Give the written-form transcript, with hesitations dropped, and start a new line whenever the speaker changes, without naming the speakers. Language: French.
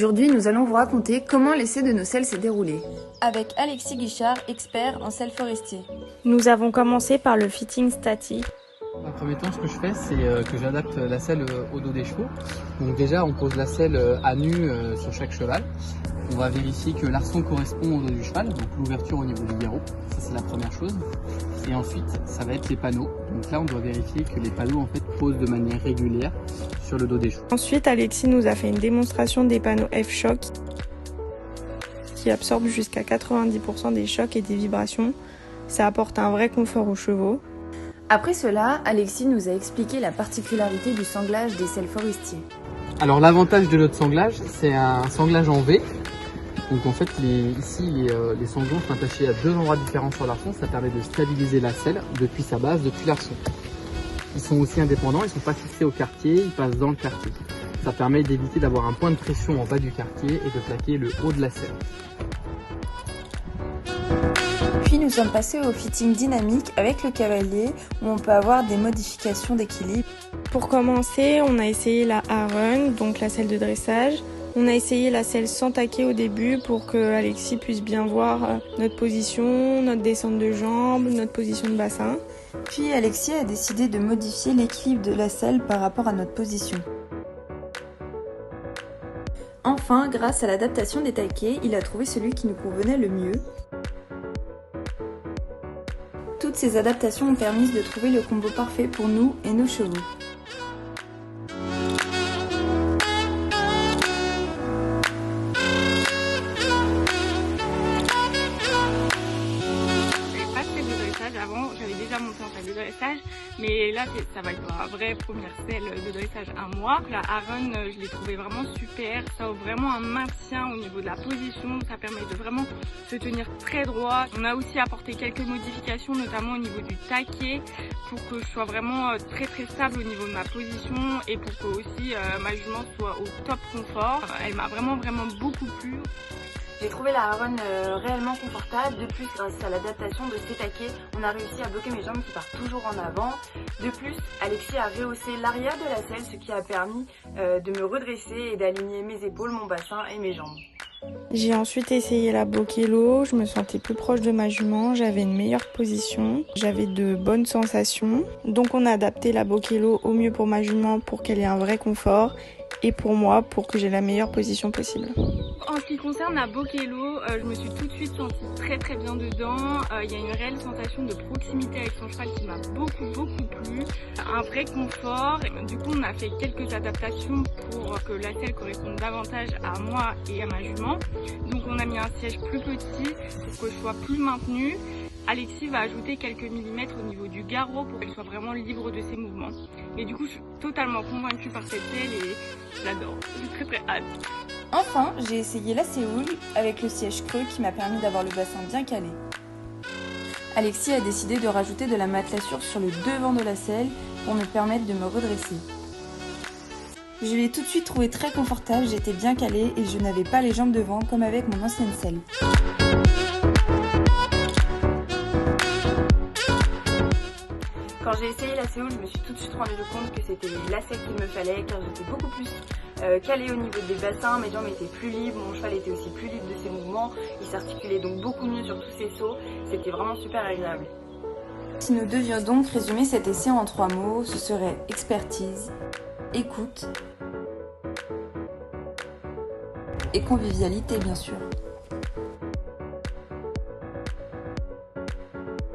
Aujourd'hui, nous allons vous raconter comment l'essai de nos selles s'est déroulé.
Avec Alexis Guichard, expert en selle forestier.
Nous avons commencé par le fitting statique.
En premier temps, ce que je fais, c'est que j'adapte la selle au dos des chevaux. Donc déjà, on pose la selle à nu sur chaque cheval. On va vérifier que l'arçon correspond au dos du cheval, donc l'ouverture au niveau du garrot. Ça, c'est la première chose. Et ensuite, ça va être les panneaux. Donc là, on doit vérifier que les panneaux en fait posent de manière régulière sur le dos des chevaux.
Ensuite, Alexis nous a fait une démonstration des panneaux F-Shock qui absorbent jusqu'à 90% des chocs et des vibrations. Ça apporte un vrai confort aux chevaux.
Après cela, Alexis nous a expliqué la particularité du sanglage des selles forestiers.
Alors l'avantage de notre sanglage, c'est un sanglage en V. Donc en fait, ici, les sanglons sont attachés à deux endroits différents sur l'arçon. Ça permet de stabiliser la selle depuis sa base, depuis l'arçon. Ils sont aussi indépendants, ils ne sont pas fixés au quartier, ils passent dans le quartier. Ça permet d'éviter d'avoir un point de pression en bas du quartier et de plaquer le haut de la selle.
Puis nous sommes passés au fitting dynamique avec le cavalier où on peut avoir des modifications d'équilibre.
Pour commencer, on a essayé la Aaron, donc la selle de dressage. On a essayé la selle sans taquet au début pour que Alexis puisse bien voir notre position, notre descente de jambes, notre position de bassin.
Puis Alexis a décidé de modifier l'équilibre de la selle par rapport à notre position. Enfin, grâce à l'adaptation des taquets, il a trouvé celui qui nous convenait le mieux. Toutes ces adaptations ont permis de trouver le combo parfait pour nous et nos chevaux.
Avant, j'avais déjà monté en salle de dressage, mais là ça va être ma vraie première selle de dressage à moi. La Aaron, je l'ai trouvé vraiment super, ça offre vraiment un maintien au niveau de la position, ça permet de vraiment se tenir très droit. On a aussi apporté quelques modifications, notamment au niveau du taquet, pour que je sois vraiment très stable au niveau de ma position et pour que aussi ma jument soit au top confort. Elle m'a vraiment beaucoup plu.
J'ai trouvé la Aaron réellement confortable. De plus, grâce à l'adaptation de ces taquets, on a réussi à bloquer mes jambes qui partent toujours en avant. De plus, Alexis a rehaussé l'arrière de la selle, ce qui a permis de me redresser et d'aligner mes épaules, mon bassin et mes jambes.
J'ai ensuite essayé la Bokello, je me sentais plus proche de ma jument, j'avais une meilleure position, j'avais de bonnes sensations. Donc on a adapté la Bokello au mieux pour ma jument pour qu'elle ait un vrai confort et pour moi pour que j'ai la meilleure position possible.
En ce qui concerne la Bokello, je me suis tout de suite sentie très bien dedans. Il y a une réelle sensation de proximité avec son cheval qui m'a beaucoup plu. Un vrai confort. Du coup, on a fait quelques adaptations pour que la selle corresponde davantage à moi et à ma jument. Donc on a mis un siège plus petit pour que je sois plus maintenue. Alexis va ajouter quelques millimètres au niveau du garrot pour qu'elle soit vraiment libre de ses mouvements. Et du coup, je suis totalement convaincue par cette selle et je l'adore. J'ai très hâte.
Enfin, j'ai essayé la Séoul avec le siège creux qui m'a permis d'avoir le bassin bien calé. Alexis a décidé de rajouter de la matelassure sur le devant de la selle pour me permettre de me redresser. Je l'ai tout de suite trouvé très confortable, j'étais bien calée et je n'avais pas les jambes devant comme avec mon ancienne selle. Quand j'ai essayé la Séoul, je me suis tout de suite rendu compte que c'était la selle qu'il me fallait car j'étais beaucoup plus calée au niveau des bassins, mes jambes étaient plus libres, mon cheval était aussi plus libre de ses mouvements, il s'articulait donc beaucoup mieux sur tous ses sauts, c'était vraiment super agréable. Si nous devions donc résumer cet essai en 3 mots, ce serait expertise, écoute et convivialité bien sûr.